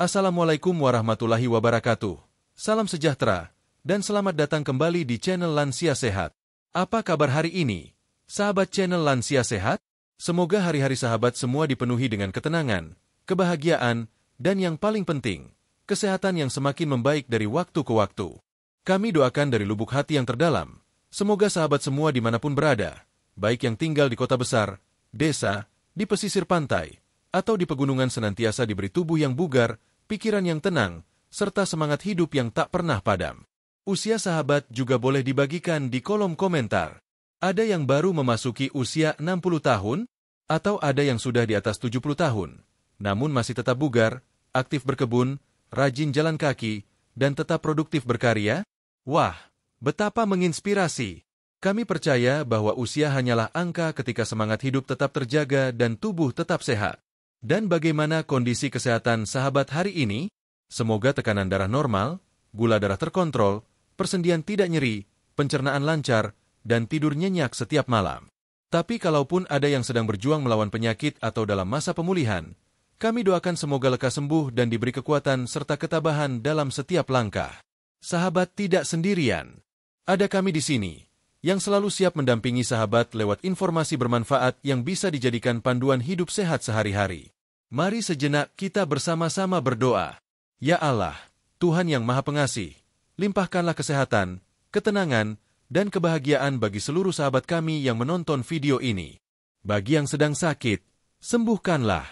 Assalamualaikum warahmatullahi wabarakatuh. Salam sejahtera, dan selamat datang kembali di channel Lansia Sehat. Apa kabar hari ini, sahabat channel Lansia Sehat? Semoga hari-hari sahabat semua dipenuhi dengan ketenangan, kebahagiaan, dan yang paling penting, kesehatan yang semakin membaik dari waktu ke waktu. Kami doakan dari lubuk hati yang terdalam, semoga sahabat semua dimanapun berada, baik yang tinggal di kota besar, desa, di pesisir pantai, atau di pegunungan senantiasa diberi tubuh yang bugar, pikiran yang tenang, serta semangat hidup yang tak pernah padam. Usia sahabat juga boleh dibagikan di kolom komentar. Ada yang baru memasuki usia 60 tahun, atau ada yang sudah di atas 70 tahun, namun masih tetap bugar, aktif berkebun, rajin jalan kaki, dan tetap produktif berkarya? Wah, betapa menginspirasi! Kami percaya bahwa usia hanyalah angka ketika semangat hidup tetap terjaga dan tubuh tetap sehat. Dan bagaimana kondisi kesehatan sahabat hari ini? Semoga tekanan darah normal, gula darah terkontrol, persendian tidak nyeri, pencernaan lancar, dan tidur nyenyak setiap malam. Tapi kalaupun ada yang sedang berjuang melawan penyakit atau dalam masa pemulihan, kami doakan semoga lekas sembuh dan diberi kekuatan serta ketabahan dalam setiap langkah. Sahabat tidak sendirian. Ada kami di sini, yang selalu siap mendampingi sahabat lewat informasi bermanfaat yang bisa dijadikan panduan hidup sehat sehari-hari. Mari sejenak kita bersama-sama berdoa. Ya Allah, Tuhan yang Maha Pengasih, limpahkanlah kesehatan, ketenangan, dan kebahagiaan bagi seluruh sahabat kami yang menonton video ini. Bagi yang sedang sakit, sembuhkanlah.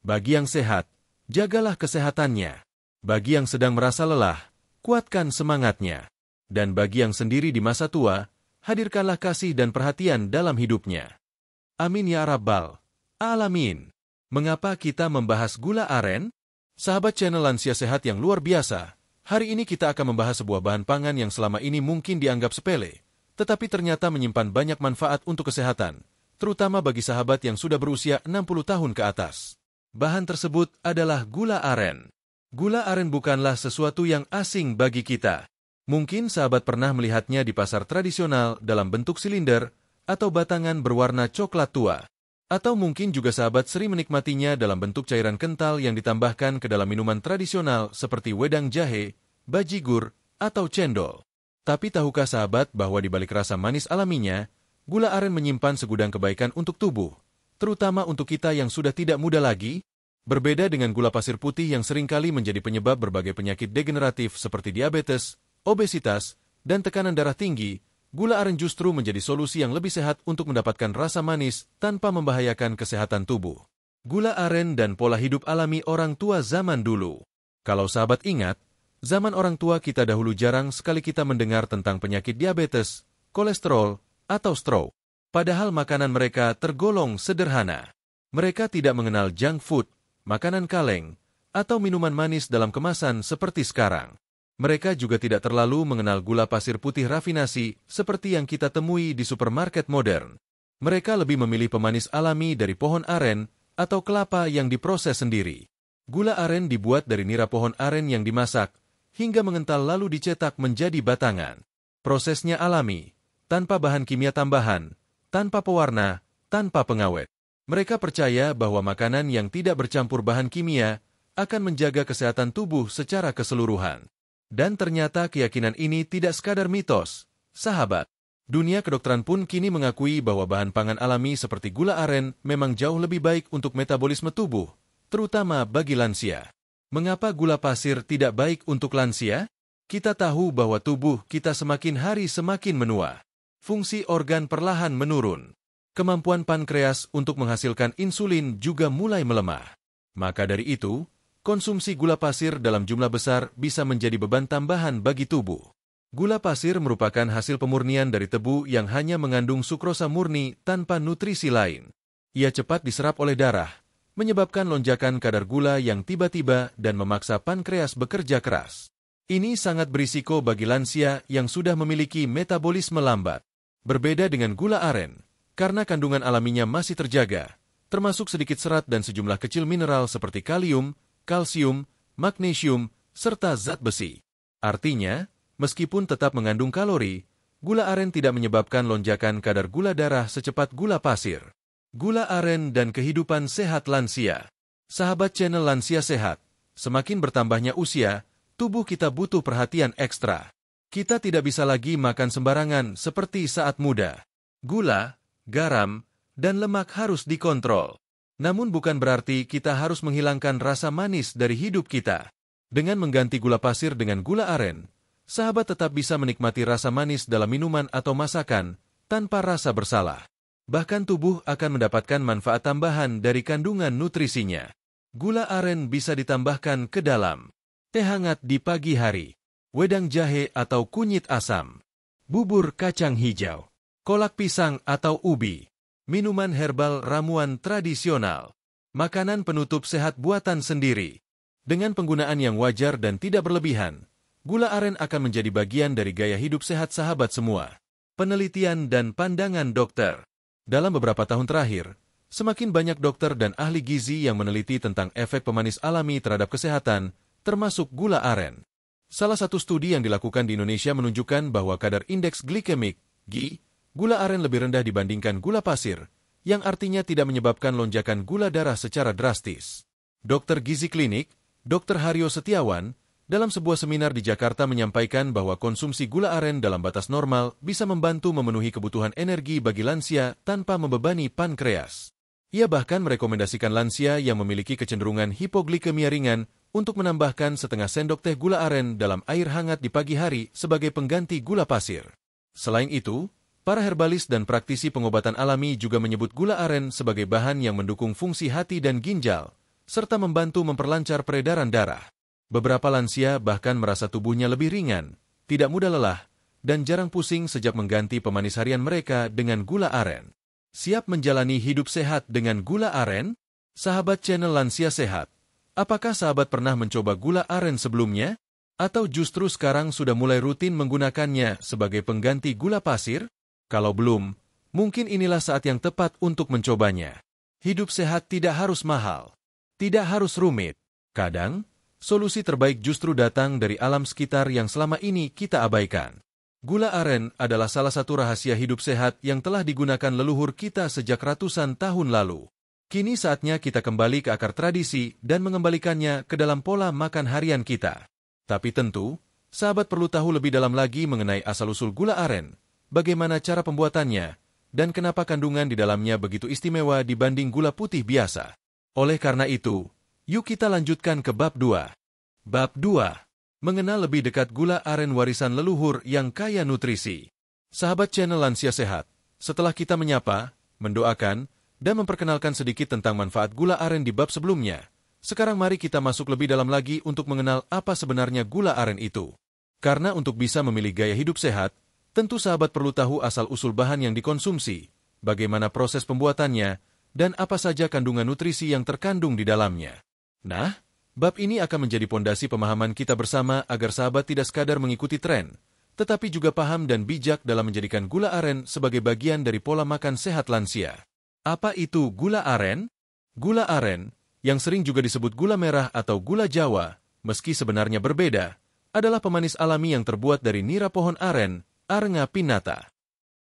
Bagi yang sehat, jagalah kesehatannya. Bagi yang sedang merasa lelah, kuatkan semangatnya. Dan bagi yang sendiri di masa tua, hadirkanlah kasih dan perhatian dalam hidupnya. Amin ya Rabbal Alamin. Mengapa kita membahas gula aren? Sahabat channel Lansia Sehat yang luar biasa, hari ini kita akan membahas sebuah bahan pangan yang selama ini mungkin dianggap sepele, tetapi ternyata menyimpan banyak manfaat untuk kesehatan, terutama bagi sahabat yang sudah berusia 60 tahun ke atas. Bahan tersebut adalah gula aren. Gula aren bukanlah sesuatu yang asing bagi kita. Mungkin sahabat pernah melihatnya di pasar tradisional dalam bentuk silinder atau batangan berwarna coklat tua. Atau mungkin juga sahabat sering menikmatinya dalam bentuk cairan kental yang ditambahkan ke dalam minuman tradisional seperti wedang jahe, bajigur, atau cendol. Tapi tahukah sahabat bahwa di balik rasa manis alaminya, gula aren menyimpan segudang kebaikan untuk tubuh, terutama untuk kita yang sudah tidak muda lagi? Berbeda dengan gula pasir putih yang seringkali menjadi penyebab berbagai penyakit degeneratif seperti diabetes, obesitas, dan tekanan darah tinggi, gula aren justru menjadi solusi yang lebih sehat untuk mendapatkan rasa manis tanpa membahayakan kesehatan tubuh. Gula aren dan pola hidup alami orang tua zaman dulu. Kalau sahabat ingat, zaman orang tua kita dahulu jarang sekali kita mendengar tentang penyakit diabetes, kolesterol, atau stroke. Padahal makanan mereka tergolong sederhana. Mereka tidak mengenal junk food, makanan kaleng, atau minuman manis dalam kemasan seperti sekarang. Mereka juga tidak terlalu mengenal gula pasir putih rafinasi seperti yang kita temui di supermarket modern. Mereka lebih memilih pemanis alami dari pohon aren atau kelapa yang diproses sendiri. Gula aren dibuat dari nira pohon aren yang dimasak hingga mengental lalu dicetak menjadi batangan. Prosesnya alami, tanpa bahan kimia tambahan, tanpa pewarna, tanpa pengawet. Mereka percaya bahwa makanan yang tidak bercampur bahan kimia akan menjaga kesehatan tubuh secara keseluruhan. Dan ternyata keyakinan ini tidak sekadar mitos, sahabat. Dunia kedokteran pun kini mengakui bahwa bahan pangan alami seperti gula aren memang jauh lebih baik untuk metabolisme tubuh, terutama bagi lansia. Mengapa gula pasir tidak baik untuk lansia? Kita tahu bahwa tubuh kita semakin hari semakin menua. Fungsi organ perlahan menurun. Kemampuan pankreas untuk menghasilkan insulin juga mulai melemah. Maka dari itu, konsumsi gula pasir dalam jumlah besar bisa menjadi beban tambahan bagi tubuh. Gula pasir merupakan hasil pemurnian dari tebu yang hanya mengandung sukrosa murni tanpa nutrisi lain. Ia cepat diserap oleh darah, menyebabkan lonjakan kadar gula yang tiba-tiba dan memaksa pankreas bekerja keras. Ini sangat berisiko bagi lansia yang sudah memiliki metabolisme lambat. Berbeda dengan gula aren, karena kandungan alaminya masih terjaga, termasuk sedikit serat dan sejumlah kecil mineral seperti kalium, kalsium, magnesium, serta zat besi. Artinya, meskipun tetap mengandung kalori, gula aren tidak menyebabkan lonjakan kadar gula darah secepat gula pasir. Gula aren dan kehidupan sehat lansia. Sahabat channel Lansia Sehat, Semakin bertambahnya usia, tubuh kita butuh perhatian ekstra. Kita tidak bisa lagi makan sembarangan seperti saat muda. Gula, garam, dan lemak harus dikontrol. Namun bukan berarti kita harus menghilangkan rasa manis dari hidup kita. Dengan mengganti gula pasir dengan gula aren, sahabat tetap bisa menikmati rasa manis dalam minuman atau masakan tanpa rasa bersalah. Bahkan tubuh akan mendapatkan manfaat tambahan dari kandungan nutrisinya. Gula aren bisa ditambahkan ke dalam teh hangat di pagi hari, wedang jahe atau kunyit asam, bubur kacang hijau, kolak pisang atau ubi, minuman herbal ramuan tradisional, makanan penutup sehat buatan sendiri. Dengan penggunaan yang wajar dan tidak berlebihan, gula aren akan menjadi bagian dari gaya hidup sehat sahabat semua. Penelitian dan pandangan dokter. Dalam beberapa tahun terakhir, semakin banyak dokter dan ahli gizi yang meneliti tentang efek pemanis alami terhadap kesehatan, termasuk gula aren. Salah satu studi yang dilakukan di Indonesia menunjukkan bahwa kadar indeks glikemik, GI, gula aren lebih rendah dibandingkan gula pasir, yang artinya tidak menyebabkan lonjakan gula darah secara drastis. Dokter gizi klinik, Dr. Haryo Setiawan, dalam sebuah seminar di Jakarta menyampaikan bahwa konsumsi gula aren dalam batas normal bisa membantu memenuhi kebutuhan energi bagi lansia tanpa membebani pankreas. Ia bahkan merekomendasikan lansia yang memiliki kecenderungan hipoglikemia ringan untuk menambahkan setengah sendok teh gula aren dalam air hangat di pagi hari sebagai pengganti gula pasir. Selain itu, para herbalis dan praktisi pengobatan alami juga menyebut gula aren sebagai bahan yang mendukung fungsi hati dan ginjal, serta membantu memperlancar peredaran darah. Beberapa lansia bahkan merasa tubuhnya lebih ringan, tidak mudah lelah, dan jarang pusing sejak mengganti pemanis harian mereka dengan gula aren. Siap menjalani hidup sehat dengan gula aren? Sahabat channel Lansia Sehat, apakah sahabat pernah mencoba gula aren sebelumnya? Atau justru sekarang sudah mulai rutin menggunakannya sebagai pengganti gula pasir? Kalau belum, mungkin inilah saat yang tepat untuk mencobanya. Hidup sehat tidak harus mahal, tidak harus rumit. Kadang, solusi terbaik justru datang dari alam sekitar yang selama ini kita abaikan. Gula aren adalah salah satu rahasia hidup sehat yang telah digunakan leluhur kita sejak ratusan tahun lalu. Kini saatnya kita kembali ke akar tradisi dan mengembalikannya ke dalam pola makan harian kita. Tapi tentu, sahabat perlu tahu lebih dalam lagi mengenai asal-usul gula aren, bagaimana cara pembuatannya, dan kenapa kandungan di dalamnya begitu istimewa dibanding gula putih biasa. Oleh karena itu, yuk kita lanjutkan ke bab 2. Bab 2. Mengenal lebih dekat gula aren warisan leluhur yang kaya nutrisi. Sahabat channel Lansia Sehat, setelah kita menyapa, mendoakan, dan memperkenalkan sedikit tentang manfaat gula aren di bab sebelumnya, sekarang mari kita masuk lebih dalam lagi untuk mengenal apa sebenarnya gula aren itu. Karena untuk bisa memilih gaya hidup sehat, tentu sahabat perlu tahu asal-usul bahan yang dikonsumsi, bagaimana proses pembuatannya, dan apa saja kandungan nutrisi yang terkandung di dalamnya. Nah, bab ini akan menjadi pondasi pemahaman kita bersama agar sahabat tidak sekadar mengikuti tren, tetapi juga paham dan bijak dalam menjadikan gula aren sebagai bagian dari pola makan sehat lansia. Apa itu gula aren? Gula aren, yang sering juga disebut gula merah atau gula Jawa, meski sebenarnya berbeda, adalah pemanis alami yang terbuat dari nira pohon aren, Arenga pinnata.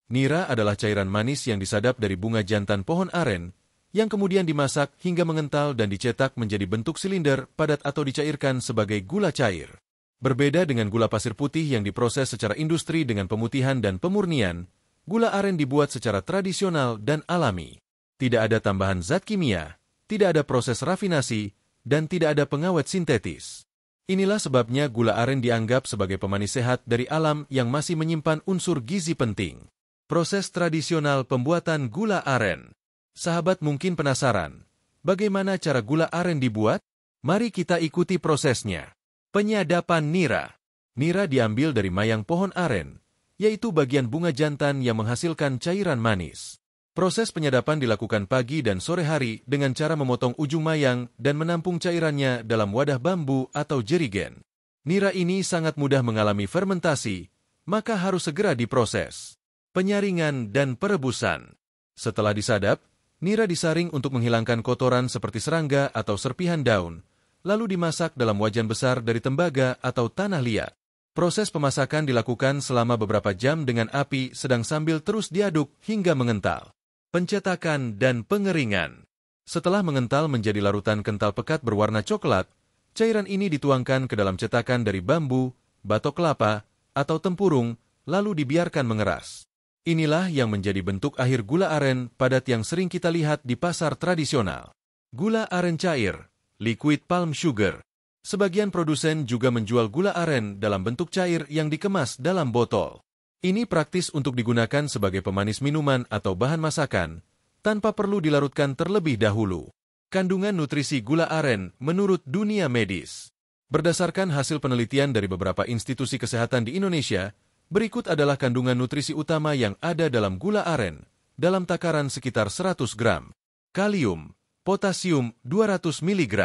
Nira adalah cairan manis yang disadap dari bunga jantan pohon aren, yang kemudian dimasak hingga mengental dan dicetak menjadi bentuk silinder, padat atau dicairkan sebagai gula cair. Berbeda dengan gula pasir putih yang diproses secara industri dengan pemutihan dan pemurnian, gula aren dibuat secara tradisional dan alami. Tidak ada tambahan zat kimia, tidak ada proses rafinasi, dan tidak ada pengawet sintetis. Inilah sebabnya gula aren dianggap sebagai pemanis sehat dari alam yang masih menyimpan unsur gizi penting. Proses tradisional pembuatan gula aren. Sahabat mungkin penasaran, bagaimana cara gula aren dibuat? Mari kita ikuti prosesnya. Penyadapan nira. Nira diambil dari mayang pohon aren, yaitu bagian bunga jantan yang menghasilkan cairan manis. Proses penyadapan dilakukan pagi dan sore hari dengan cara memotong ujung mayang dan menampung cairannya dalam wadah bambu atau jerigen. Nira ini sangat mudah mengalami fermentasi, maka harus segera diproses. Penyaringan dan perebusan. Setelah disadap, nira disaring untuk menghilangkan kotoran seperti serangga atau serpihan daun, lalu dimasak dalam wajan besar dari tembaga atau tanah liat. Proses pemasakan dilakukan selama beberapa jam dengan api sedang sambil terus diaduk hingga mengental. Pencetakan dan pengeringan. Setelah mengental menjadi larutan kental pekat berwarna coklat, Cairan ini dituangkan ke dalam cetakan dari bambu, batok kelapa, atau tempurung, lalu dibiarkan mengeras. Inilah yang menjadi bentuk akhir gula aren padat yang sering kita lihat di pasar tradisional. Gula aren cair, liquid palm sugar. Sebagian produsen juga menjual gula aren dalam bentuk cair yang dikemas dalam botol. Ini praktis untuk digunakan sebagai pemanis minuman atau bahan masakan, tanpa perlu dilarutkan terlebih dahulu. Kandungan nutrisi gula aren menurut dunia medis. Berdasarkan hasil penelitian dari beberapa institusi kesehatan di Indonesia, berikut adalah kandungan nutrisi utama yang ada dalam gula aren, dalam takaran sekitar 100 gram. Kalium, potasium 200 mg.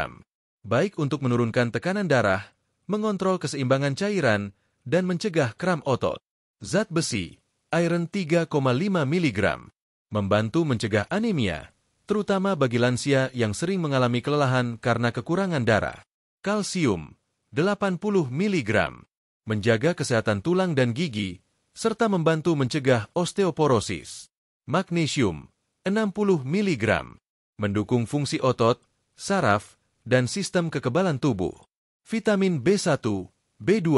Baik untuk menurunkan tekanan darah, mengontrol keseimbangan cairan, dan mencegah kram otot. Zat besi, iron 3,5 mg. Membantu mencegah anemia, terutama bagi lansia yang sering mengalami kelelahan karena kekurangan darah. Kalsium, 80 mg. Menjaga kesehatan tulang dan gigi, serta membantu mencegah osteoporosis. Magnesium, 60 mg. Mendukung fungsi otot, saraf, dan sistem kekebalan tubuh. Vitamin B1, B2,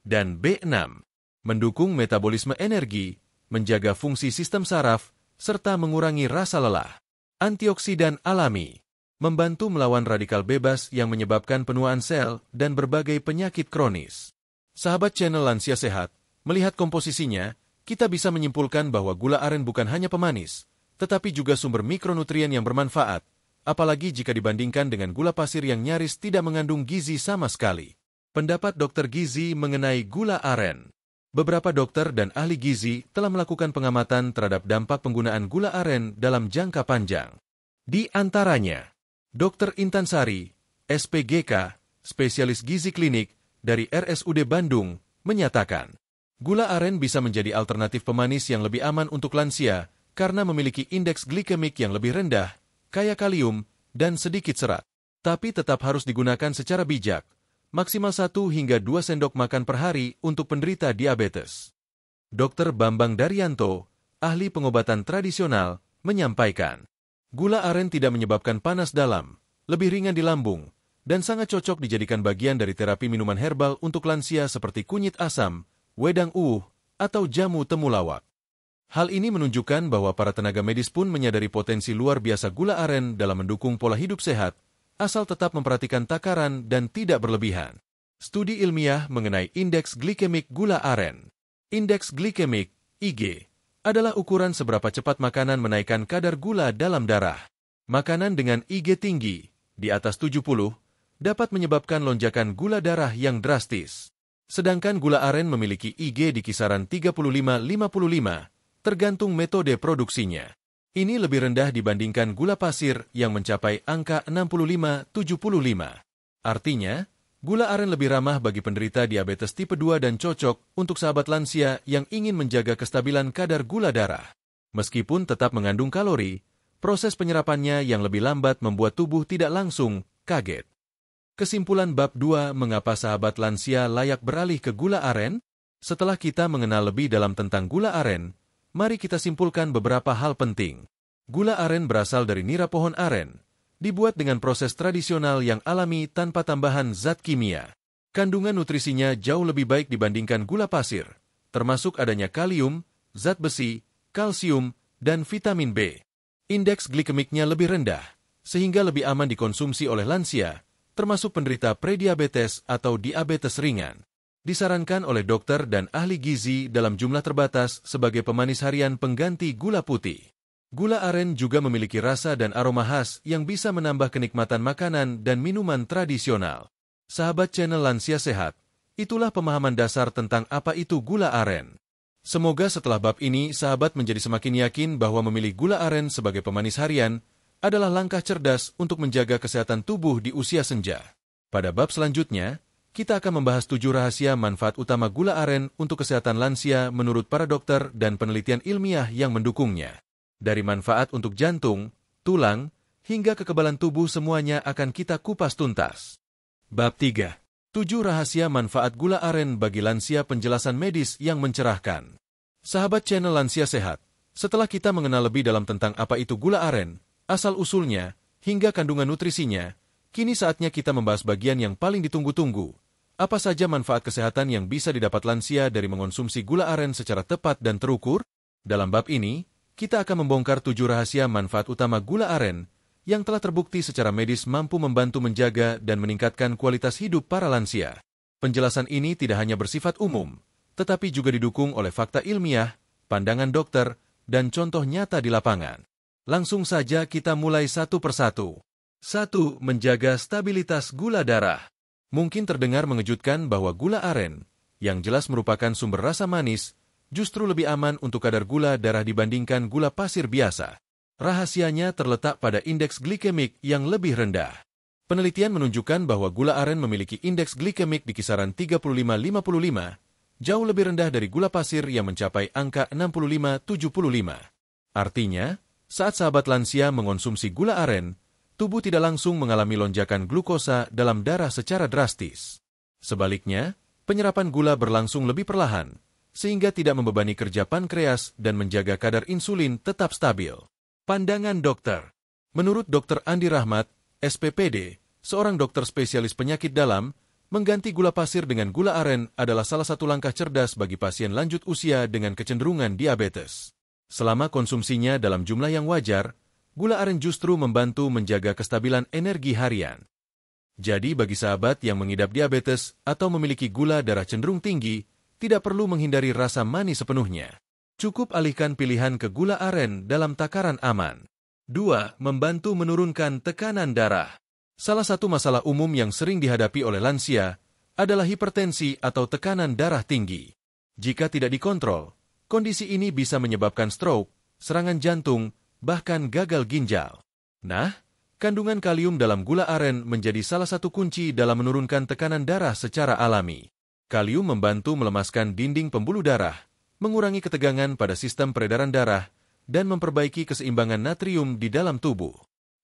dan B6. Mendukung metabolisme energi, menjaga fungsi sistem saraf, serta mengurangi rasa lelah. Antioksidan alami. Membantu melawan radikal bebas yang menyebabkan penuaan sel dan berbagai penyakit kronis. Sahabat channel Lansia Sehat, melihat komposisinya, kita bisa menyimpulkan bahwa gula aren bukan hanya pemanis, tetapi juga sumber mikronutrien yang bermanfaat, apalagi jika dibandingkan dengan gula pasir yang nyaris tidak mengandung gizi sama sekali. Pendapat Dr. Gizi mengenai gula aren. Beberapa dokter dan ahli gizi telah melakukan pengamatan terhadap dampak penggunaan gula aren dalam jangka panjang. Di antaranya, Dr. Intan Sari, SPGK, spesialis gizi klinik dari RSUD Bandung, menyatakan, gula aren bisa menjadi alternatif pemanis yang lebih aman untuk lansia karena memiliki indeks glikemik yang lebih rendah, kaya kalium, dan sedikit serat. Tapi tetap harus digunakan secara bijak, maksimal 1 hingga 2 sendok makan per hari untuk penderita diabetes. Dr. Bambang Daryanto, ahli pengobatan tradisional, menyampaikan, gula aren tidak menyebabkan panas dalam, lebih ringan di lambung, dan sangat cocok dijadikan bagian dari terapi minuman herbal untuk lansia seperti kunyit asam, wedang uwuh, atau jamu temulawak. Hal ini menunjukkan bahwa para tenaga medis pun menyadari potensi luar biasa gula aren dalam mendukung pola hidup sehat, asal tetap memperhatikan takaran dan tidak berlebihan. Studi ilmiah mengenai indeks glikemik gula aren. Indeks glikemik, IG, adalah ukuran seberapa cepat makanan menaikkan kadar gula dalam darah. Makanan dengan IG tinggi, di atas 70, dapat menyebabkan lonjakan gula darah yang drastis. Sedangkan gula aren memiliki IG di kisaran 35-55, tergantung metode produksinya. Ini lebih rendah dibandingkan gula pasir yang mencapai angka 65-75. Artinya, gula aren lebih ramah bagi penderita diabetes tipe 2 dan cocok untuk sahabat lansia yang ingin menjaga kestabilan kadar gula darah. Meskipun tetap mengandung kalori, proses penyerapannya yang lebih lambat membuat tubuh tidak langsung kaget. Kesimpulan bab 2, mengapa sahabat lansia layak beralih ke gula aren? Setelah kita mengenal lebih dalam tentang gula aren, mari kita simpulkan beberapa hal penting. Gula aren berasal dari nira pohon aren, dibuat dengan proses tradisional yang alami tanpa tambahan zat kimia. Kandungan nutrisinya jauh lebih baik dibandingkan gula pasir, termasuk adanya kalium, zat besi, kalsium, dan vitamin B. Indeks glikemiknya lebih rendah, sehingga lebih aman dikonsumsi oleh lansia, termasuk penderita prediabetes atau diabetes ringan. Disarankan oleh dokter dan ahli gizi dalam jumlah terbatas sebagai pemanis harian pengganti gula putih. Gula aren juga memiliki rasa dan aroma khas yang bisa menambah kenikmatan makanan dan minuman tradisional. Sahabat channel Lansia Sehat, itulah pemahaman dasar tentang apa itu gula aren. Semoga setelah bab ini sahabat menjadi semakin yakin bahwa memilih gula aren sebagai pemanis harian adalah langkah cerdas untuk menjaga kesehatan tubuh di usia senja. Pada bab selanjutnya, kita akan membahas 7 rahasia manfaat utama gula aren untuk kesehatan lansia menurut para dokter dan penelitian ilmiah yang mendukungnya. Dari manfaat untuk jantung, tulang, hingga kekebalan tubuh semuanya akan kita kupas tuntas. Bab 3. 7 rahasia manfaat gula aren bagi lansia, penjelasan medis yang mencerahkan. Sahabat channel Lansia Sehat, setelah kita mengenal lebih dalam tentang apa itu gula aren, asal-usulnya, hingga kandungan nutrisinya, Kini saatnya kita membahas bagian yang paling ditunggu-tunggu. Apa saja manfaat kesehatan yang bisa didapat lansia dari mengonsumsi gula aren secara tepat dan terukur? Dalam bab ini, kita akan membongkar 7 rahasia manfaat utama gula aren yang telah terbukti secara medis mampu membantu menjaga dan meningkatkan kualitas hidup para lansia. Penjelasan ini tidak hanya bersifat umum, tetapi juga didukung oleh fakta ilmiah, pandangan dokter, dan contoh nyata di lapangan. Langsung saja kita mulai satu persatu. 1. Menjaga stabilitas gula darah. Mungkin terdengar mengejutkan bahwa gula aren, yang jelas merupakan sumber rasa manis, justru lebih aman untuk kadar gula darah dibandingkan gula pasir biasa. Rahasianya terletak pada indeks glikemik yang lebih rendah. Penelitian menunjukkan bahwa gula aren memiliki indeks glikemik di kisaran 35-55, jauh lebih rendah dari gula pasir yang mencapai angka 65-75. Artinya, saat sahabat lansia mengonsumsi gula aren, tubuh tidak langsung mengalami lonjakan glukosa dalam darah secara drastis. Sebaliknya, penyerapan gula berlangsung lebih perlahan, sehingga tidak membebani kerja pankreas dan menjaga kadar insulin tetap stabil. Pandangan dokter. Menurut Dr. Andi Rahmat, SPPD, seorang dokter spesialis penyakit dalam, mengganti gula pasir dengan gula aren adalah salah satu langkah cerdas bagi pasien lanjut usia dengan kecenderungan diabetes. Selama konsumsinya dalam jumlah yang wajar, gula aren justru membantu menjaga kestabilan energi harian. Jadi bagi sahabat yang mengidap diabetes atau memiliki gula darah cenderung tinggi, tidak perlu menghindari rasa manis sepenuhnya. Cukup alihkan pilihan ke gula aren dalam takaran aman. 2. Membantu menurunkan tekanan darah. Salah satu masalah umum yang sering dihadapi oleh lansia adalah hipertensi atau tekanan darah tinggi. Jika tidak dikontrol, kondisi ini bisa menyebabkan stroke, serangan jantung, bahkan gagal ginjal. Nah, kandungan kalium dalam gula aren menjadi salah satu kunci dalam menurunkan tekanan darah secara alami. Kalium membantu melemaskan dinding pembuluh darah, mengurangi ketegangan pada sistem peredaran darah, dan memperbaiki keseimbangan natrium di dalam tubuh.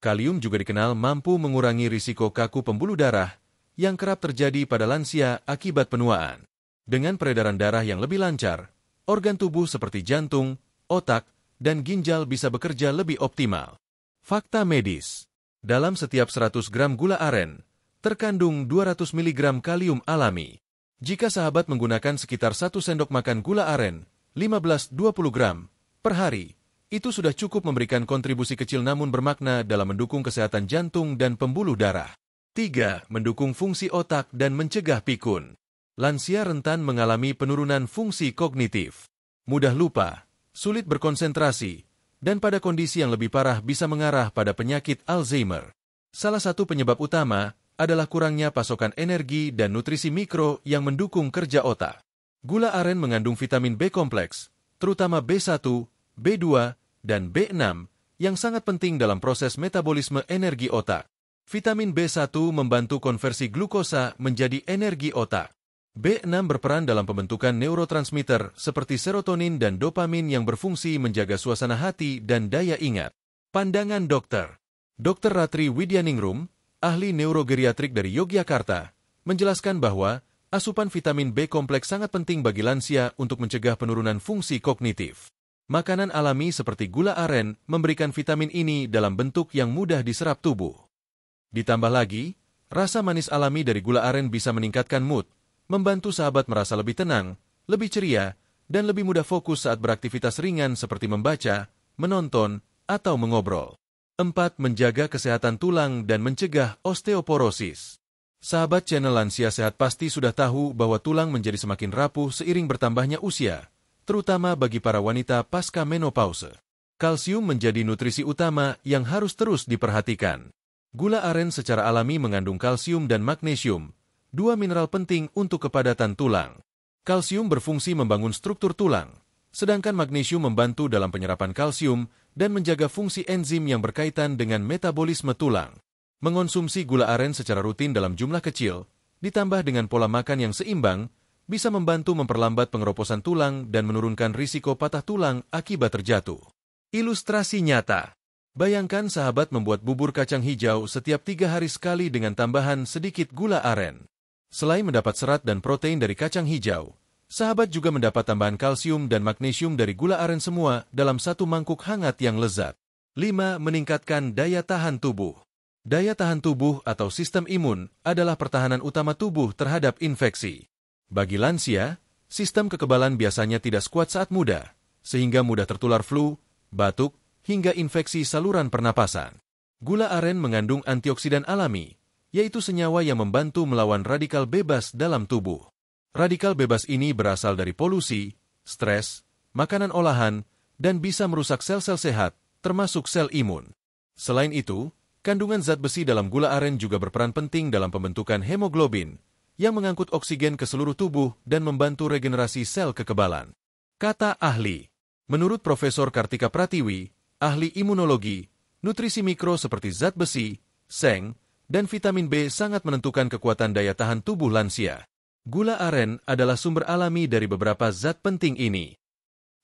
Kalium juga dikenal mampu mengurangi risiko kaku pembuluh darah yang kerap terjadi pada lansia akibat penuaan. Dengan peredaran darah yang lebih lancar, organ tubuh seperti jantung, otak, dan ginjal bisa bekerja lebih optimal. Fakta medis. Dalam setiap 100 gram gula aren, terkandung 200 mg kalium alami. Jika sahabat menggunakan sekitar 1 sendok makan gula aren, 15-20 gram, per hari, itu sudah cukup memberikan kontribusi kecil namun bermakna dalam mendukung kesehatan jantung dan pembuluh darah. 3. Mendukung fungsi otak dan mencegah pikun. Lansia rentan mengalami penurunan fungsi kognitif. Mudah lupa, sulit berkonsentrasi, dan pada kondisi yang lebih parah bisa mengarah pada penyakit Alzheimer. Salah satu penyebab utama adalah kurangnya pasokan energi dan nutrisi mikro yang mendukung kerja otak. Gula aren mengandung vitamin B kompleks, terutama B1, B2, dan B6, yang sangat penting dalam proses metabolisme energi otak. Vitamin B1 membantu konversi glukosa menjadi energi otak. B6 berperan dalam pembentukan neurotransmitter seperti serotonin dan dopamin yang berfungsi menjaga suasana hati dan daya ingat. Pandangan dokter. Dr. Ratri Widyaningrum, ahli neurogeriatrik dari Yogyakarta, menjelaskan bahwa asupan vitamin B kompleks sangat penting bagi lansia untuk mencegah penurunan fungsi kognitif. Makanan alami seperti gula aren memberikan vitamin ini dalam bentuk yang mudah diserap tubuh. Ditambah lagi, rasa manis alami dari gula aren bisa meningkatkan mood, membantu sahabat merasa lebih tenang, lebih ceria, dan lebih mudah fokus saat beraktivitas ringan seperti membaca, menonton, atau mengobrol. 4. Menjaga kesehatan tulang dan mencegah osteoporosis. Sahabat channel Lansia Sehat pasti sudah tahu bahwa tulang menjadi semakin rapuh seiring bertambahnya usia, terutama bagi para wanita pasca menopause. Kalsium menjadi nutrisi utama yang harus terus diperhatikan. Gula aren secara alami mengandung kalsium dan magnesium, 2 mineral penting untuk kepadatan tulang. Kalsium berfungsi membangun struktur tulang, sedangkan magnesium membantu dalam penyerapan kalsium dan menjaga fungsi enzim yang berkaitan dengan metabolisme tulang. Mengonsumsi gula aren secara rutin dalam jumlah kecil, ditambah dengan pola makan yang seimbang, bisa membantu memperlambat pengeroposan tulang dan menurunkan risiko patah tulang akibat terjatuh. Ilustrasi nyata. Bayangkan sahabat membuat bubur kacang hijau setiap 3 hari sekali dengan tambahan sedikit gula aren. Selain mendapat serat dan protein dari kacang hijau, sahabat juga mendapat tambahan kalsium dan magnesium dari gula aren semua dalam satu mangkuk hangat yang lezat. 5. Meningkatkan daya tahan tubuh. Daya tahan tubuh atau sistem imun adalah pertahanan utama tubuh terhadap infeksi. Bagi lansia, sistem kekebalan biasanya tidak sekuat saat muda, sehingga mudah tertular flu, batuk, hingga infeksi saluran pernapasan. Gula aren mengandung antioksidan alami, yaitu senyawa yang membantu melawan radikal bebas dalam tubuh. Radikal bebas ini berasal dari polusi, stres, makanan olahan, dan bisa merusak sel-sel sehat, termasuk sel imun. Selain itu, kandungan zat besi dalam gula aren juga berperan penting dalam pembentukan hemoglobin, yang mengangkut oksigen ke seluruh tubuh dan membantu regenerasi sel kekebalan. Kata ahli. Menurut Profesor Kartika Pratiwi, ahli imunologi, nutrisi mikro seperti zat besi, seng, dan vitamin B sangat menentukan kekuatan daya tahan tubuh lansia. Gula aren adalah sumber alami dari beberapa zat penting ini.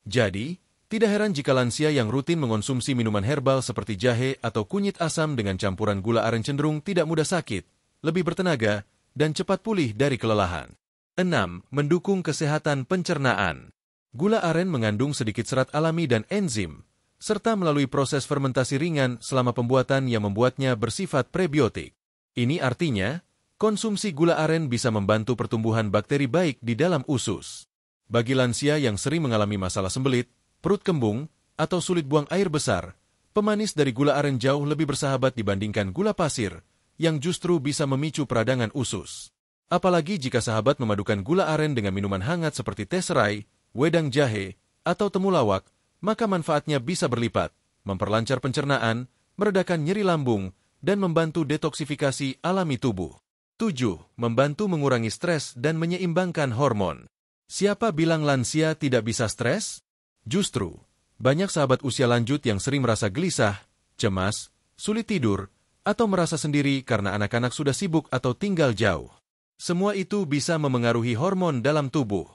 Jadi, tidak heran jika lansia yang rutin mengonsumsi minuman herbal seperti jahe atau kunyit asam dengan campuran gula aren cenderung tidak mudah sakit, lebih bertenaga, dan cepat pulih dari kelelahan. 6. Mendukung kesehatan pencernaan. Gula aren mengandung sedikit serat alami dan enzim, serta melalui proses fermentasi ringan selama pembuatan yang membuatnya bersifat prebiotik. Ini artinya, konsumsi gula aren bisa membantu pertumbuhan bakteri baik di dalam usus. Bagi lansia yang sering mengalami masalah sembelit, perut kembung, atau sulit buang air besar, pemanis dari gula aren jauh lebih bersahabat dibandingkan gula pasir, yang justru bisa memicu peradangan usus. Apalagi jika sahabat memadukan gula aren dengan minuman hangat seperti teh serai, wedang jahe, atau temulawak, maka manfaatnya bisa berlipat, memperlancar pencernaan, meredakan nyeri lambung, dan membantu detoksifikasi alami tubuh. 7. Membantu mengurangi stres dan menyeimbangkan hormon. Siapa bilang lansia tidak bisa stres? Justru, banyak sahabat usia lanjut yang sering merasa gelisah, cemas, sulit tidur, atau merasa sendiri karena anak-anak sudah sibuk atau tinggal jauh. Semua itu bisa memengaruhi hormon dalam tubuh.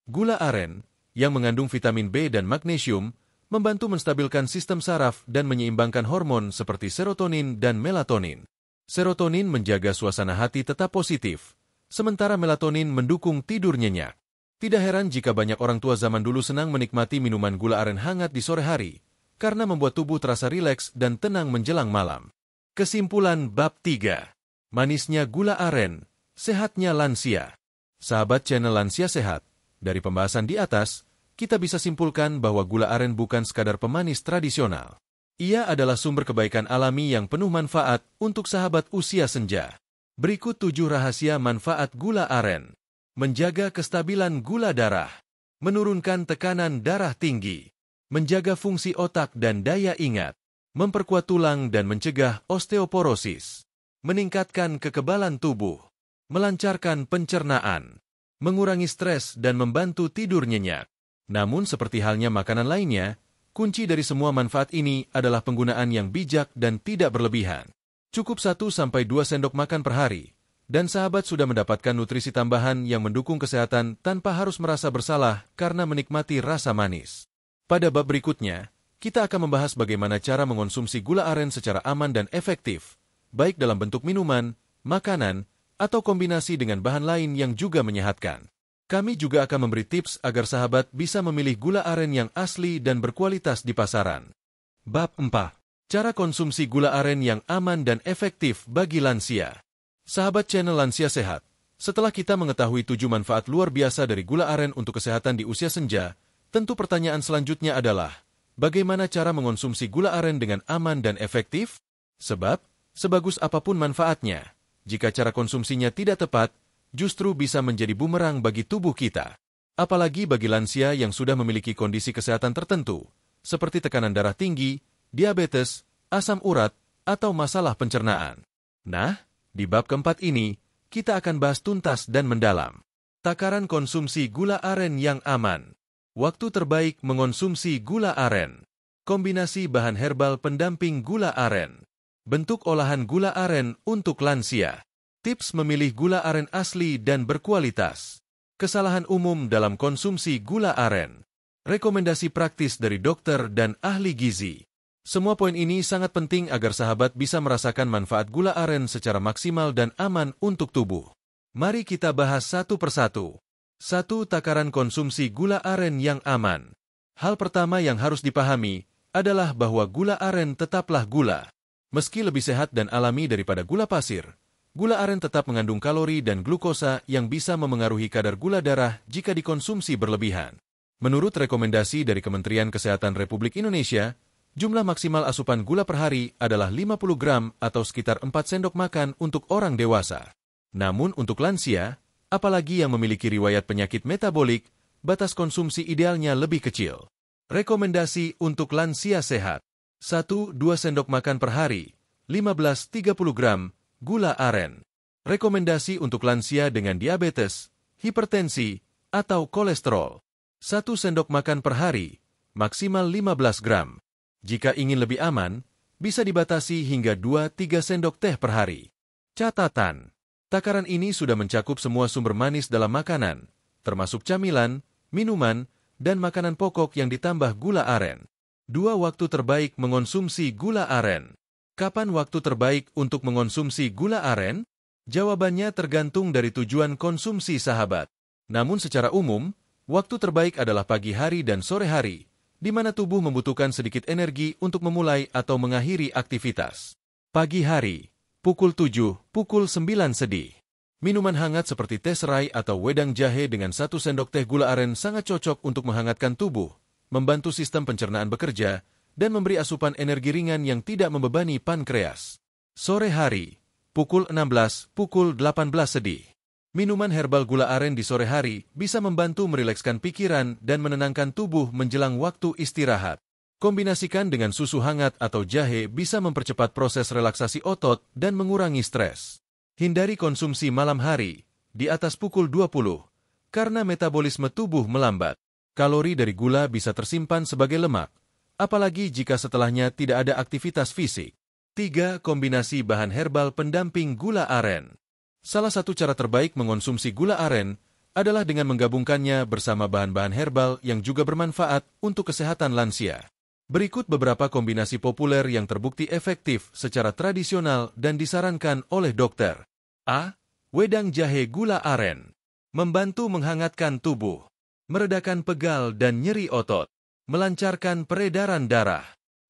Gula aren, yang mengandung vitamin B dan magnesium, membantu menstabilkan sistem saraf dan menyeimbangkan hormon seperti serotonin dan melatonin. Serotonin menjaga suasana hati tetap positif, sementara melatonin mendukung tidur nyenyak. Tidak heran jika banyak orang tua zaman dulu senang menikmati minuman gula aren hangat di sore hari, karena membuat tubuh terasa rileks dan tenang menjelang malam. Kesimpulan bab 3. Manisnya gula aren, sehatnya lansia. Sahabat channel Lansia Sehat, dari pembahasan di atas, kita bisa simpulkan bahwa gula aren bukan sekadar pemanis tradisional. Ia adalah sumber kebaikan alami yang penuh manfaat untuk sahabat usia senja. Berikut 7 rahasia manfaat gula aren. Menjaga kestabilan gula darah. Menurunkan tekanan darah tinggi. Menjaga fungsi otak dan daya ingat. Memperkuat tulang dan mencegah osteoporosis. Meningkatkan kekebalan tubuh. Melancarkan pencernaan. Mengurangi stres dan membantu tidur nyenyak. Namun seperti halnya makanan lainnya, kunci dari semua manfaat ini adalah penggunaan yang bijak dan tidak berlebihan. Cukup 1-2 sendok makan per hari, dan sahabat sudah mendapatkan nutrisi tambahan yang mendukung kesehatan tanpa harus merasa bersalah karena menikmati rasa manis. Pada bab berikutnya, kita akan membahas bagaimana cara mengonsumsi gula aren secara aman dan efektif, baik dalam bentuk minuman, makanan, atau kombinasi dengan bahan lain yang juga menyehatkan. Kami juga akan memberi tips agar sahabat bisa memilih gula aren yang asli dan berkualitas di pasaran. Bab 4. Cara konsumsi gula aren yang aman dan efektif bagi lansia. Sahabat channel Lansia Sehat, setelah kita mengetahui 7 manfaat luar biasa dari gula aren untuk kesehatan di usia senja, tentu pertanyaan selanjutnya adalah, bagaimana cara mengonsumsi gula aren dengan aman dan efektif? Sebab, sebagus apapun manfaatnya, jika cara konsumsinya tidak tepat, justru bisa menjadi bumerang bagi tubuh kita. Apalagi bagi lansia yang sudah memiliki kondisi kesehatan tertentu, seperti tekanan darah tinggi, diabetes, asam urat, atau masalah pencernaan. Nah, di bab keempat ini, kita akan bahas tuntas dan mendalam. Takaran konsumsi gula aren yang aman. Waktu terbaik mengonsumsi gula aren. Kombinasi bahan herbal pendamping gula aren. Bentuk olahan gula aren untuk lansia. Tips memilih gula aren asli dan berkualitas. Kesalahan umum dalam konsumsi gula aren. Rekomendasi praktis dari dokter dan ahli gizi. Semua poin ini sangat penting agar sahabat bisa merasakan manfaat gula aren secara maksimal dan aman untuk tubuh. Mari kita bahas satu persatu. 1. Takaran konsumsi gula aren yang aman. Hal pertama yang harus dipahami adalah bahwa gula aren tetaplah gula. Meski lebih sehat dan alami daripada gula pasir, gula aren tetap mengandung kalori dan glukosa yang bisa memengaruhi kadar gula darah jika dikonsumsi berlebihan. Menurut rekomendasi dari Kementerian Kesehatan Republik Indonesia, jumlah maksimal asupan gula per hari adalah 50 gram atau sekitar 4 sendok makan untuk orang dewasa. Namun untuk lansia, apalagi yang memiliki riwayat penyakit metabolik, batas konsumsi idealnya lebih kecil. Rekomendasi untuk lansia sehat. 1-2 sendok makan per hari, 15-30 gram, gula aren. Rekomendasi untuk lansia dengan diabetes, hipertensi, atau kolesterol. 1 sendok makan per hari, maksimal 15 gram. Jika ingin lebih aman, bisa dibatasi hingga 2-3 sendok teh per hari. Catatan, takaran ini sudah mencakup semua sumber manis dalam makanan, termasuk camilan, minuman, dan makanan pokok yang ditambah gula aren. 2 waktu terbaik mengonsumsi gula aren. Kapan waktu terbaik untuk mengonsumsi gula aren? Jawabannya tergantung dari tujuan konsumsi sahabat. Namun secara umum, waktu terbaik adalah pagi hari dan sore hari, di mana tubuh membutuhkan sedikit energi untuk memulai atau mengakhiri aktivitas. Pagi hari, pukul 7, pukul 9 sedih. Minuman hangat seperti teh serai atau wedang jahe dengan 1 sendok teh gula aren sangat cocok untuk menghangatkan tubuh, membantu sistem pencernaan bekerja, dan memberi asupan energi ringan yang tidak membebani pankreas. Sore hari, pukul 16, pukul 18 sedih. Minuman herbal gula aren di sore hari bisa membantu merilekskan pikiran dan menenangkan tubuh menjelang waktu istirahat. Kombinasikan dengan susu hangat atau jahe bisa mempercepat proses relaksasi otot dan mengurangi stres. Hindari konsumsi malam hari, di atas pukul 20, karena metabolisme tubuh melambat. Kalori dari gula bisa tersimpan sebagai lemak, apalagi jika setelahnya tidak ada aktivitas fisik. 3. Kombinasi bahan herbal pendamping gula aren. Salah satu cara terbaik mengonsumsi gula aren adalah dengan menggabungkannya bersama bahan-bahan herbal yang juga bermanfaat untuk kesehatan lansia. Berikut beberapa kombinasi populer yang terbukti efektif secara tradisional dan disarankan oleh dokter. A. Wedang jahe gula aren. Membantu menghangatkan tubuh. Meredakan pegal dan nyeri otot, melancarkan peredaran darah,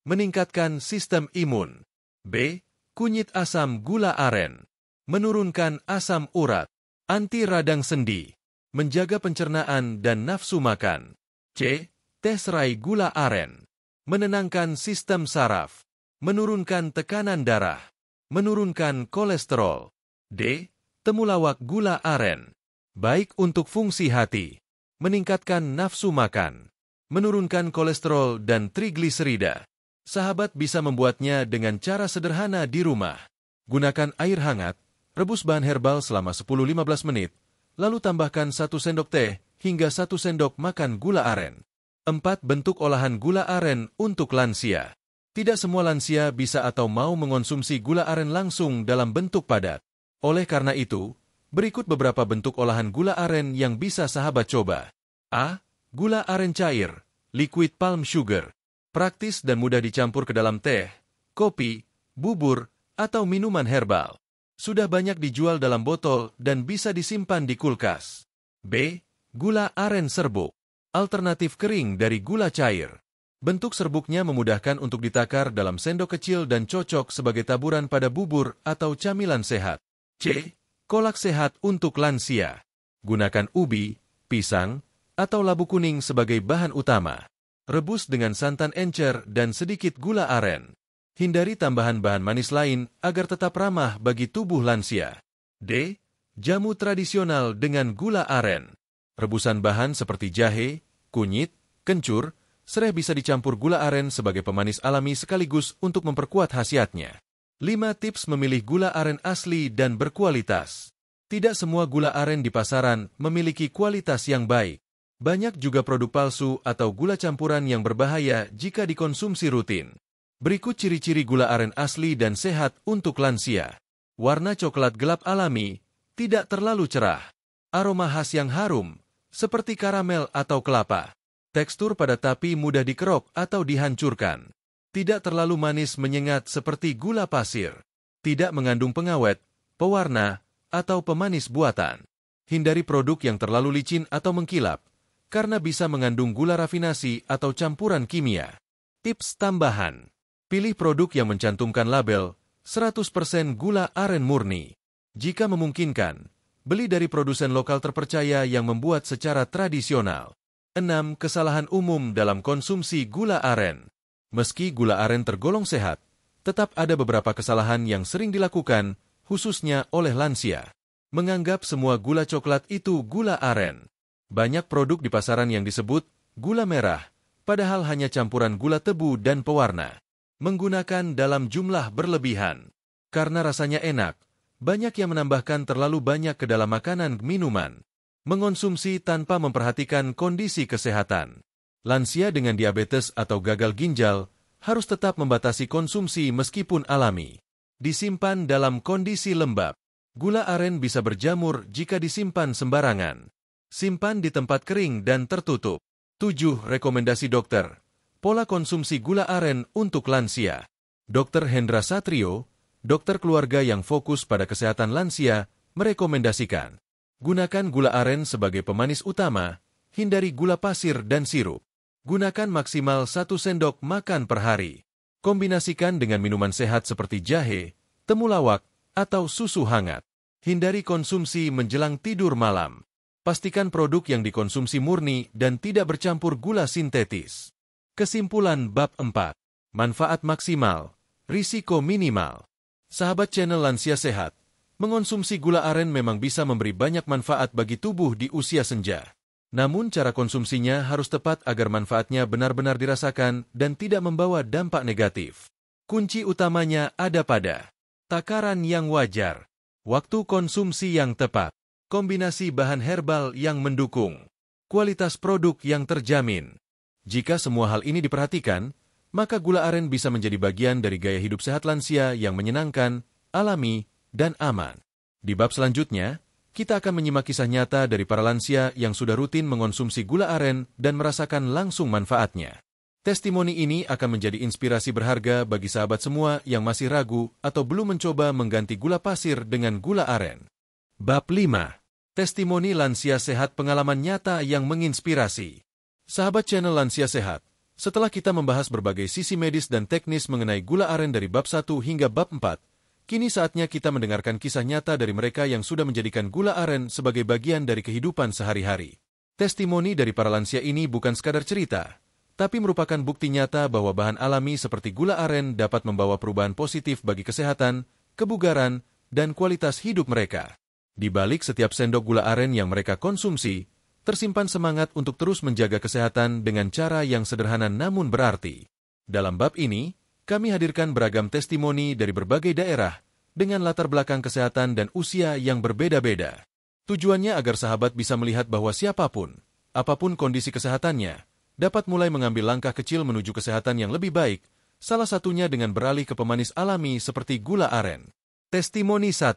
meningkatkan sistem imun. B. Kunyit asam gula aren, menurunkan asam urat, anti radang sendi, menjaga pencernaan dan nafsu makan. C. Teh serai gula aren, menenangkan sistem saraf, menurunkan tekanan darah, menurunkan kolesterol. D. Temulawak gula aren, baik untuk fungsi hati, meningkatkan nafsu makan, menurunkan kolesterol dan trigliserida. Sahabat bisa membuatnya dengan cara sederhana di rumah. Gunakan air hangat, rebus bahan herbal selama 10-15 menit, lalu tambahkan 1 sendok teh hingga 1 sendok makan gula aren. 4. Bentuk olahan gula aren untuk lansia. Tidak semua lansia bisa atau mau mengonsumsi gula aren langsung dalam bentuk padat. Oleh karena itu, berikut beberapa bentuk olahan gula aren yang bisa sahabat coba. A. Gula aren cair, liquid palm sugar. Praktis dan mudah dicampur ke dalam teh, kopi, bubur, atau minuman herbal. Sudah banyak dijual dalam botol dan bisa disimpan di kulkas. B. Gula aren serbuk, alternatif kering dari gula cair. Bentuk serbuknya memudahkan untuk ditakar dalam sendok kecil dan cocok sebagai taburan pada bubur atau camilan sehat. C. Kolak sehat untuk lansia. Gunakan ubi, pisang, atau labu kuning sebagai bahan utama. Rebus dengan santan encer dan sedikit gula aren. Hindari tambahan bahan manis lain agar tetap ramah bagi tubuh lansia. D. Jamu tradisional dengan gula aren. Rebusan bahan seperti jahe, kunyit, kencur, sereh bisa dicampur gula aren sebagai pemanis alami sekaligus untuk memperkuat khasiatnya. 5 tips memilih gula aren asli dan berkualitas. Tidak semua gula aren di pasaran memiliki kualitas yang baik. Banyak juga produk palsu atau gula campuran yang berbahaya jika dikonsumsi rutin. Berikut ciri-ciri gula aren asli dan sehat untuk lansia. Warna coklat gelap alami, tidak terlalu cerah. Aroma khas yang harum, seperti karamel atau kelapa. Tekstur padat tapi mudah dikerok atau dihancurkan. Tidak terlalu manis menyengat seperti gula pasir. Tidak mengandung pengawet, pewarna, atau pemanis buatan. Hindari produk yang terlalu licin atau mengkilap, karena bisa mengandung gula rafinasi atau campuran kimia. Tips tambahan. Pilih produk yang mencantumkan label 100% gula aren murni. Jika memungkinkan, beli dari produsen lokal terpercaya yang membuat secara tradisional. 6. Kesalahan umum dalam konsumsi gula aren. Meski gula aren tergolong sehat, tetap ada beberapa kesalahan yang sering dilakukan, khususnya oleh lansia. Menganggap semua gula coklat itu gula aren. Banyak produk di pasaran yang disebut gula merah, padahal hanya campuran gula tebu dan pewarna. Menggunakan dalam jumlah berlebihan. Karena rasanya enak, banyak yang menambahkan terlalu banyak ke dalam makanan minuman. Mengonsumsi tanpa memperhatikan kondisi kesehatan. Lansia dengan diabetes atau gagal ginjal harus tetap membatasi konsumsi meskipun alami. Disimpan dalam kondisi lembab. Gula aren bisa berjamur jika disimpan sembarangan. Simpan di tempat kering dan tertutup. 7. Rekomendasi dokter. Pola konsumsi gula aren untuk lansia. Dr. Hendra Satrio, dokter keluarga yang fokus pada kesehatan lansia, merekomendasikan. Gunakan gula aren sebagai pemanis utama, hindari gula pasir dan sirup. Gunakan maksimal 1 sendok makan per hari. Kombinasikan dengan minuman sehat seperti jahe, temulawak, atau susu hangat. Hindari konsumsi menjelang tidur malam. Pastikan produk yang dikonsumsi murni dan tidak bercampur gula sintetis. Kesimpulan bab 4. Manfaat maksimal, risiko minimal. Sahabat channel Lansia Sehat, mengonsumsi gula aren memang bisa memberi banyak manfaat bagi tubuh di usia senja. Namun cara konsumsinya harus tepat agar manfaatnya benar-benar dirasakan dan tidak membawa dampak negatif. Kunci utamanya ada pada takaran yang wajar, waktu konsumsi yang tepat, kombinasi bahan herbal yang mendukung, kualitas produk yang terjamin. Jika semua hal ini diperhatikan, maka gula aren bisa menjadi bagian dari gaya hidup sehat lansia yang menyenangkan, alami, dan aman. Di bab selanjutnya, kita akan menyimak kisah nyata dari para lansia yang sudah rutin mengonsumsi gula aren dan merasakan langsung manfaatnya. Testimoni ini akan menjadi inspirasi berharga bagi sahabat semua yang masih ragu atau belum mencoba mengganti gula pasir dengan gula aren. Bab 5. Testimoni lansia sehat pengalaman nyata yang menginspirasi. Sahabat channel Lansia Sehat, setelah kita membahas berbagai sisi medis dan teknis mengenai gula aren dari bab 1 hingga bab 4, kini saatnya kita mendengarkan kisah nyata dari mereka yang sudah menjadikan gula aren sebagai bagian dari kehidupan sehari-hari. Testimoni dari para lansia ini bukan sekadar cerita, tapi merupakan bukti nyata bahwa bahan alami seperti gula aren dapat membawa perubahan positif bagi kesehatan, kebugaran, dan kualitas hidup mereka. Di balik setiap sendok gula aren yang mereka konsumsi, tersimpan semangat untuk terus menjaga kesehatan dengan cara yang sederhana namun berarti. Dalam bab ini, kami hadirkan beragam testimoni dari berbagai daerah dengan latar belakang kesehatan dan usia yang berbeda-beda. Tujuannya agar sahabat bisa melihat bahwa siapapun, apapun kondisi kesehatannya, dapat mulai mengambil langkah kecil menuju kesehatan yang lebih baik, salah satunya dengan beralih ke pemanis alami seperti gula aren. Testimoni 1.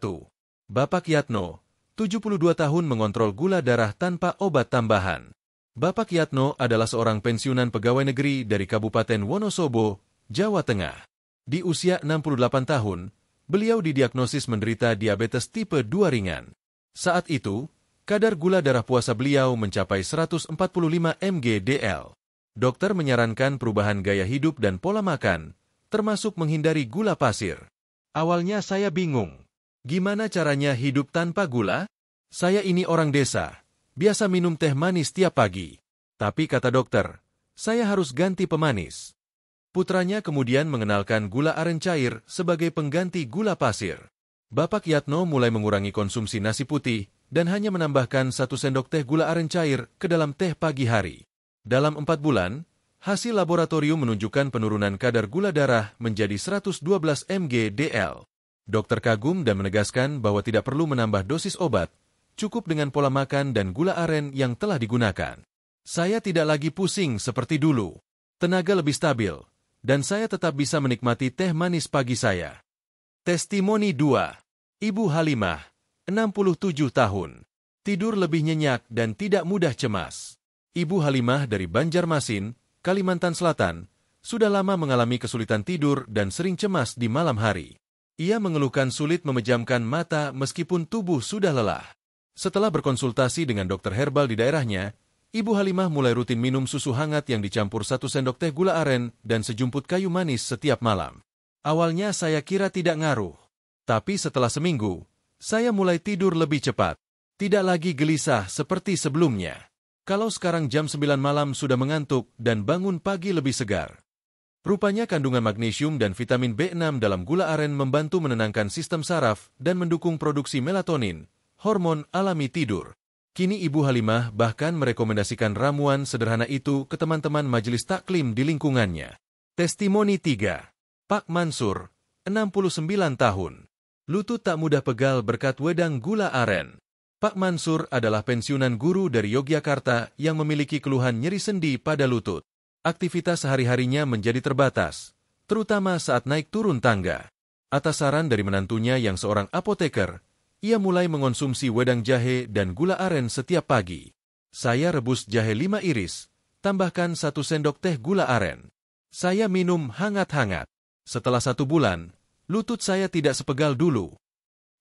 Bapak Yatno, 72 tahun mengontrol gula darah tanpa obat tambahan. Bapak Yatno adalah seorang pensiunan pegawai negeri dari Kabupaten Wonosobo, Jawa Tengah. Di usia 68 tahun, beliau didiagnosis menderita diabetes tipe 2 ringan. Saat itu, kadar gula darah puasa beliau mencapai 145 mg/dl. Dokter menyarankan perubahan gaya hidup dan pola makan, termasuk menghindari gula pasir. Awalnya saya bingung. Gimana caranya hidup tanpa gula? Saya ini orang desa, biasa minum teh manis tiap pagi. Tapi kata dokter, saya harus ganti pemanis. Putranya kemudian mengenalkan gula aren cair sebagai pengganti gula pasir. Bapak Yatno mulai mengurangi konsumsi nasi putih dan hanya menambahkan 1 sendok teh gula aren cair ke dalam teh pagi hari. Dalam 4 bulan, hasil laboratorium menunjukkan penurunan kadar gula darah menjadi 112 mg/dl. Dokter kagum dan menegaskan bahwa tidak perlu menambah dosis obat, cukup dengan pola makan dan gula aren yang telah digunakan. Saya tidak lagi pusing seperti dulu. Tenaga lebih stabil, dan saya tetap bisa menikmati teh manis pagi saya. Testimoni 2. Ibu Halimah, 67 tahun. Tidur lebih nyenyak dan tidak mudah cemas. Ibu Halimah dari Banjarmasin, Kalimantan Selatan, sudah lama mengalami kesulitan tidur dan sering cemas di malam hari. Ia mengeluhkan sulit memejamkan mata meskipun tubuh sudah lelah. Setelah berkonsultasi dengan dokter herbal di daerahnya, Ibu Halimah mulai rutin minum susu hangat yang dicampur 1 sendok teh gula aren dan sejumput kayu manis setiap malam. Awalnya saya kira tidak ngaruh. Tapi setelah seminggu, saya mulai tidur lebih cepat. Tidak lagi gelisah seperti sebelumnya. Kalau sekarang jam 9 malam sudah mengantuk dan bangun pagi lebih segar. Rupanya kandungan magnesium dan vitamin B6 dalam gula aren membantu menenangkan sistem saraf dan mendukung produksi melatonin, hormon alami tidur. Kini Ibu Halimah bahkan merekomendasikan ramuan sederhana itu ke teman-teman majelis taklim di lingkungannya. Testimoni 3. Pak Mansur, 69 tahun. Lutut tak mudah pegal berkat wedang gula aren. Pak Mansur adalah pensiunan guru dari Yogyakarta yang memiliki keluhan nyeri sendi pada lutut. Aktivitas sehari-harinya menjadi terbatas, terutama saat naik turun tangga. Atas saran dari menantunya yang seorang apoteker, ia mulai mengonsumsi wedang jahe dan gula aren setiap pagi. Saya rebus jahe 5 iris, tambahkan 1 sendok teh gula aren. Saya minum hangat-hangat. Setelah 1 bulan, lutut saya tidak sepegal dulu.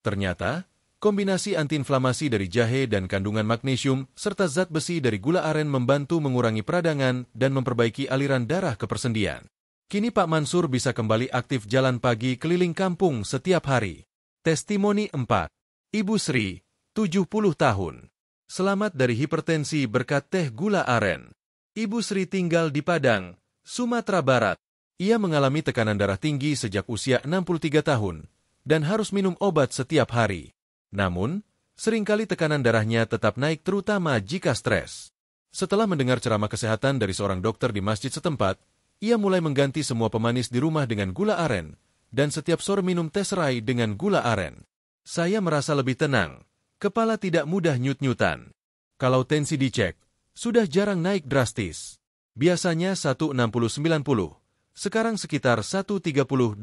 Ternyata, kombinasi antiinflamasi dari jahe dan kandungan magnesium serta zat besi dari gula aren membantu mengurangi peradangan dan memperbaiki aliran darah ke persendian. Kini Pak Mansur bisa kembali aktif jalan pagi keliling kampung setiap hari. Testimoni 4. Ibu Sri, 70 tahun. Selamat dari hipertensi berkat teh gula aren. Ibu Sri tinggal di Padang, Sumatera Barat. Ia mengalami tekanan darah tinggi sejak usia 63 tahun dan harus minum obat setiap hari. Namun, seringkali tekanan darahnya tetap naik terutama jika stres. Setelah mendengar ceramah kesehatan dari seorang dokter di masjid setempat, ia mulai mengganti semua pemanis di rumah dengan gula aren dan setiap sore minum teh serai dengan gula aren. Saya merasa lebih tenang, kepala tidak mudah nyut-nyutan. Kalau tensi dicek, sudah jarang naik drastis. Biasanya 160/90, sekarang sekitar 130/80.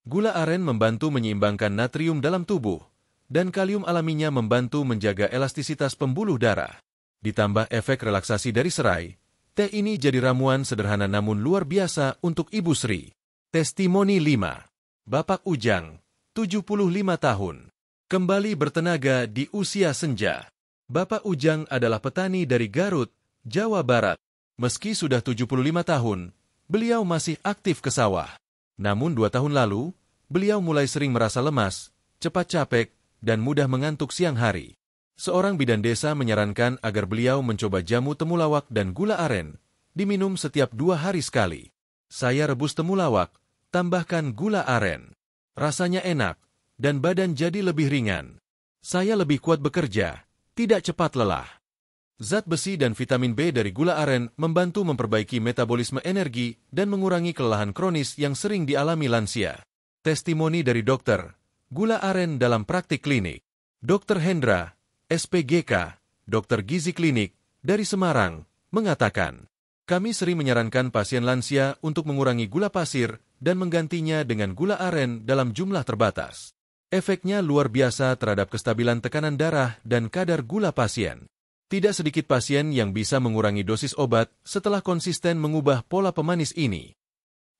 Gula aren membantu menyeimbangkan natrium dalam tubuh, dan kalium alaminya membantu menjaga elastisitas pembuluh darah. Ditambah efek relaksasi dari serai, teh ini jadi ramuan sederhana namun luar biasa untuk Ibu Sri. Testimoni 5. Bapak Ujang, 75 tahun. Kembali bertenaga di usia senja. Bapak Ujang adalah petani dari Garut, Jawa Barat. Meski sudah 75 tahun, beliau masih aktif ke sawah. Namun 2 tahun lalu, beliau mulai sering merasa lemas, cepat capek, dan mudah mengantuk siang hari. Seorang bidan desa menyarankan agar beliau mencoba jamu temulawak dan gula aren, diminum setiap 2 hari sekali. Saya rebus temulawak, tambahkan gula aren. Rasanya enak, dan badan jadi lebih ringan. Saya lebih kuat bekerja, tidak cepat lelah. Zat besi dan vitamin B dari gula aren membantu memperbaiki metabolisme energi dan mengurangi kelelahan kronis yang sering dialami lansia. Testimoni dari dokter, gula aren dalam praktik klinik. Dr. Hendra, SPGK, dokter gizi klinik, dari Semarang, mengatakan, kami sering menyarankan pasien lansia untuk mengurangi gula pasir dan menggantinya dengan gula aren dalam jumlah terbatas. Efeknya luar biasa terhadap kestabilan tekanan darah dan kadar gula pasien. Tidak sedikit pasien yang bisa mengurangi dosis obat setelah konsisten mengubah pola pemanis ini.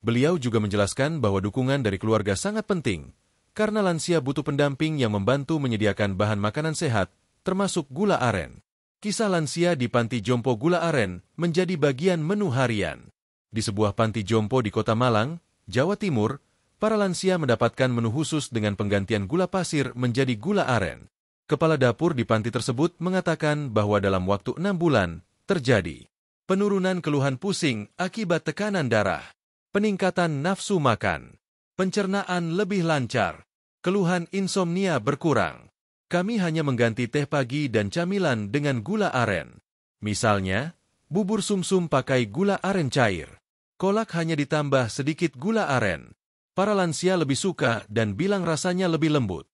Beliau juga menjelaskan bahwa dukungan dari keluarga sangat penting, karena lansia butuh pendamping yang membantu menyediakan bahan makanan sehat, termasuk gula aren. Kisah lansia di Panti Jompo Gula Aren menjadi bagian menu harian. Di sebuah panti jompo di Kota Malang, Jawa Timur, para lansia mendapatkan menu khusus dengan penggantian gula pasir menjadi gula aren. Kepala dapur di panti tersebut mengatakan bahwa dalam waktu 6 bulan, terjadi penurunan keluhan pusing akibat tekanan darah, peningkatan nafsu makan, pencernaan lebih lancar, keluhan insomnia berkurang. Kami hanya mengganti teh pagi dan camilan dengan gula aren. Misalnya, bubur sumsum pakai gula aren cair. Kolak hanya ditambah sedikit gula aren. Para lansia lebih suka dan bilang rasanya lebih lembut.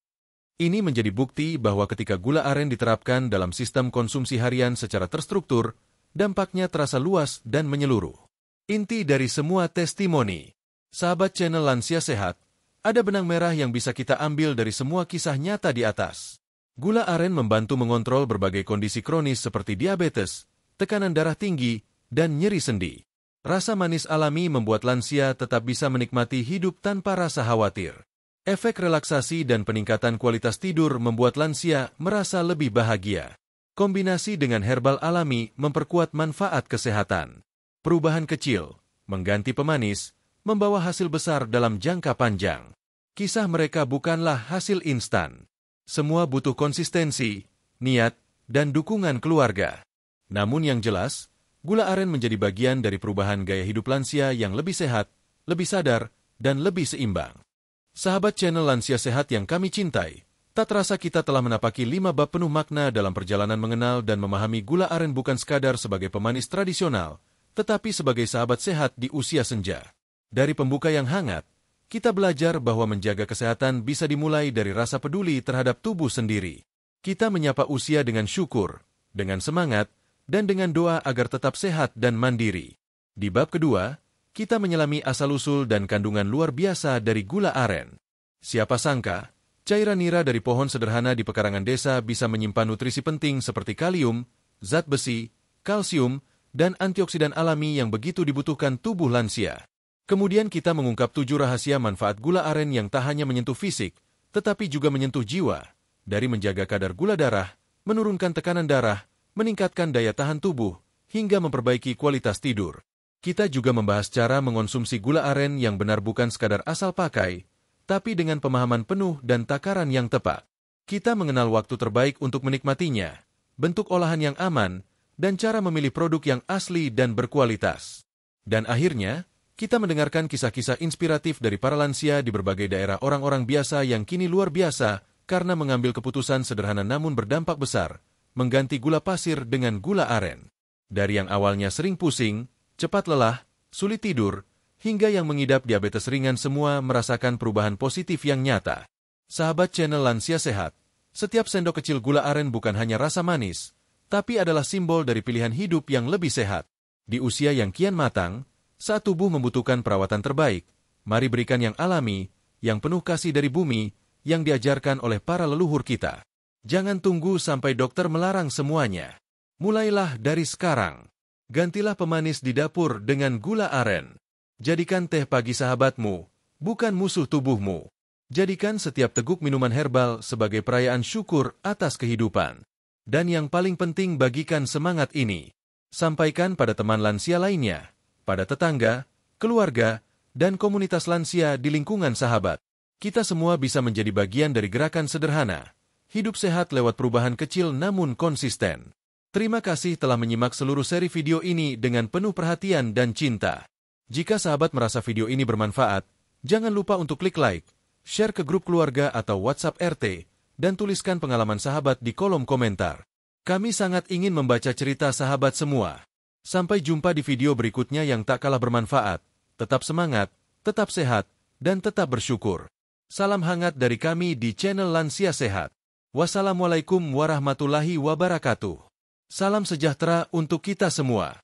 Ini menjadi bukti bahwa ketika gula aren diterapkan dalam sistem konsumsi harian secara terstruktur, dampaknya terasa luas dan menyeluruh. Inti dari semua testimoni, sahabat channel Lansia Sehat, ada benang merah yang bisa kita ambil dari semua kisah nyata di atas. Gula aren membantu mengontrol berbagai kondisi kronis seperti diabetes, tekanan darah tinggi, dan nyeri sendi. Rasa manis alami membuat lansia tetap bisa menikmati hidup tanpa rasa khawatir. Efek relaksasi dan peningkatan kualitas tidur membuat lansia merasa lebih bahagia. Kombinasi dengan herbal alami memperkuat manfaat kesehatan. Perubahan kecil, mengganti pemanis, membawa hasil besar dalam jangka panjang. Kisah mereka bukanlah hasil instan. Semua butuh konsistensi, niat, dan dukungan keluarga. Namun yang jelas, gula aren menjadi bagian dari perubahan gaya hidup lansia yang lebih sehat, lebih sadar, dan lebih seimbang. Sahabat channel Lansia Sehat yang kami cintai, tak terasa kita telah menapaki 5 bab penuh makna dalam perjalanan mengenal dan memahami gula aren bukan sekadar sebagai pemanis tradisional, tetapi sebagai sahabat sehat di usia senja. Dari pembuka yang hangat, kita belajar bahwa menjaga kesehatan bisa dimulai dari rasa peduli terhadap tubuh sendiri. Kita menyapa usia dengan syukur, dengan semangat, dan dengan doa agar tetap sehat dan mandiri. Di bab kedua, kita menyelami asal-usul dan kandungan luar biasa dari gula aren. Siapa sangka, cairan nira dari pohon sederhana di pekarangan desa bisa menyimpan nutrisi penting seperti kalium, zat besi, kalsium, dan antioksidan alami yang begitu dibutuhkan tubuh lansia. Kemudian kita mengungkap 7 rahasia manfaat gula aren yang tak hanya menyentuh fisik, tetapi juga menyentuh jiwa, dari menjaga kadar gula darah, menurunkan tekanan darah, meningkatkan daya tahan tubuh, hingga memperbaiki kualitas tidur. Kita juga membahas cara mengonsumsi gula aren yang benar bukan sekadar asal pakai, tapi dengan pemahaman penuh dan takaran yang tepat. Kita mengenal waktu terbaik untuk menikmatinya, bentuk olahan yang aman, dan cara memilih produk yang asli dan berkualitas. Dan akhirnya, kita mendengarkan kisah-kisah inspiratif dari para lansia di berbagai daerah orang-orang biasa yang kini luar biasa karena mengambil keputusan sederhana namun berdampak besar, mengganti gula pasir dengan gula aren. Dari yang awalnya sering pusing, cepat lelah, sulit tidur, hingga yang mengidap diabetes ringan semua merasakan perubahan positif yang nyata. Sahabat channel Lansia Sehat, setiap sendok kecil gula aren bukan hanya rasa manis, tapi adalah simbol dari pilihan hidup yang lebih sehat. Di usia yang kian matang, saat tubuh membutuhkan perawatan terbaik, mari berikan yang alami, yang penuh kasih dari bumi, yang diajarkan oleh para leluhur kita. Jangan tunggu sampai dokter melarang semuanya. Mulailah dari sekarang. Gantilah pemanis di dapur dengan gula aren. Jadikan teh pagi sahabatmu, bukan musuh tubuhmu. Jadikan setiap teguk minuman herbal sebagai perayaan syukur atas kehidupan. Dan yang paling penting bagikan semangat ini. Sampaikan pada teman lansia lainnya, pada tetangga, keluarga, dan komunitas lansia di lingkungan sahabat. Kita semua bisa menjadi bagian dari gerakan sederhana. Hidup sehat lewat perubahan kecil namun konsisten. Terima kasih telah menyimak seluruh seri video ini dengan penuh perhatian dan cinta. Jika sahabat merasa video ini bermanfaat, jangan lupa untuk klik like, share ke grup keluarga atau WhatsApp RT, dan tuliskan pengalaman sahabat di kolom komentar. Kami sangat ingin membaca cerita sahabat semua. Sampai jumpa di video berikutnya yang tak kalah bermanfaat. Tetap semangat, tetap sehat, dan tetap bersyukur. Salam hangat dari kami di channel Lansia Sehat. Wassalamualaikum warahmatullahi wabarakatuh. Salam sejahtera untuk kita semua.